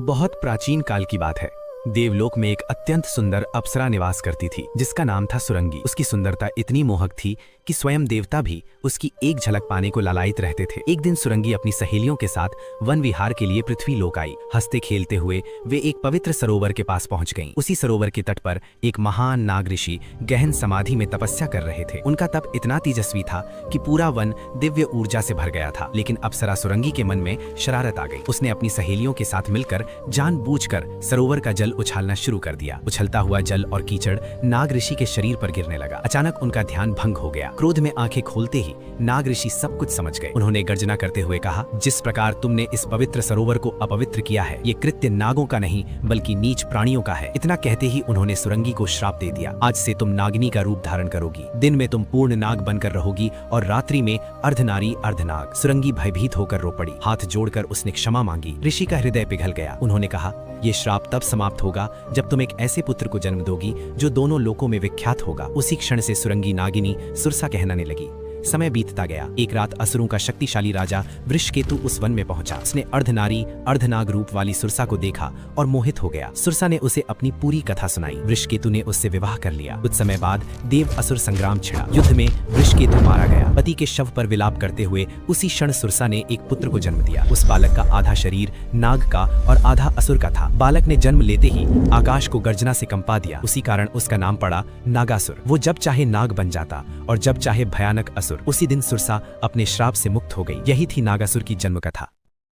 बहुत प्राचीन काल की बात है। देवलोक में एक अत्यंत सुंदर अप्सरा निवास करती थी जिसका नाम था सुरंगी। उसकी सुंदरता इतनी मोहक थी कि स्वयं देवता भी उसकी एक झलक पाने को लालायित रहते थे। एक दिन सुरंगी अपनी सहेलियों के साथ वन विहार के लिए पृथ्वी लोक आई। हंसते खेलते हुए वे एक पवित्र सरोवर के पास पहुंच गईं। उसी सरोवर के तट पर एक महान नाग ऋषि गहन समाधि में तपस्या कर रहे थे। उनका तप इतना तेजस्वी था कि पूरा वन दिव्य ऊर्जा से भर गया था। लेकिन अप्सरा सुरंगी के मन में शरारत आ गई। उसने अपनी सहेलियों के साथ मिलकर जानबूझकर सरोवर का जल उछालना शुरू कर दिया। उछलता हुआ जल और कीचड़ नाग ऋषि के शरीर पर गिरने लगा। अचानक उनका ध्यान भंग हो गया। क्रोध में आंखें खोलते ही नाग ऋषि सब कुछ समझ गए। उन्होंने गर्जना करते हुए कहा, जिस प्रकार तुमने इस पवित्र सरोवर को अपवित्र किया है, ये कृत्य नागों का नहीं बल्कि नीच प्राणियों का है। इतना कहते ही उन्होंने सुरंगी को श्राप दे दिया, आज से तुम नागिनी का रूप धारण करोगी। दिन में तुम पूर्ण नाग बनकर रहोगी और रात्रि में अर्धनारी अर्धनाग। सुरंगी भयभीत होकर रो पड़ी। हाथ जोड़कर उसने क्षमा मांगी। ऋषि का हृदय पिघल गया। उन्होंने कहा, ये श्राप तब समाप्त होगा जब तुम एक ऐसे पुत्र को जन्म दोगी जो दोनों लोकों में विख्यात होगा। उसी क्षण से सुरंगी नागिनी सुरसा कहलाने लगी। समय बीतता गया। एक रात असुरों का शक्तिशाली राजा वृषकेतु उस वन में पहुंचा। उसने अर्धनारी अर्धनाग रूप वाली सुरसा को देखा और मोहित हो गया। सुरसा ने उसे अपनी पूरी कथा सुनाई। वृषकेतु ने उससे विवाह कर लिया। कुछ समय बाद देव असुर संग्राम छिड़ा। युद्ध में वृषकेतु मारा गया। पति के शव पर विलाप करते हुए उसी क्षण सुरसा ने एक पुत्र को जन्म दिया। उस बालक का आधा शरीर नाग का और आधा असुर का था। बालक ने जन्म लेते ही आकाश को गर्जना से कंपा दिया। उसी कारण उसका नाम पड़ा नागासुर। वो जब चाहे नाग बन जाता और जब चाहे भयानक असुर। उसी दिन सुरसा अपने श्राप से मुक्त हो गई। यही थी नागासुर की जन्म कथा।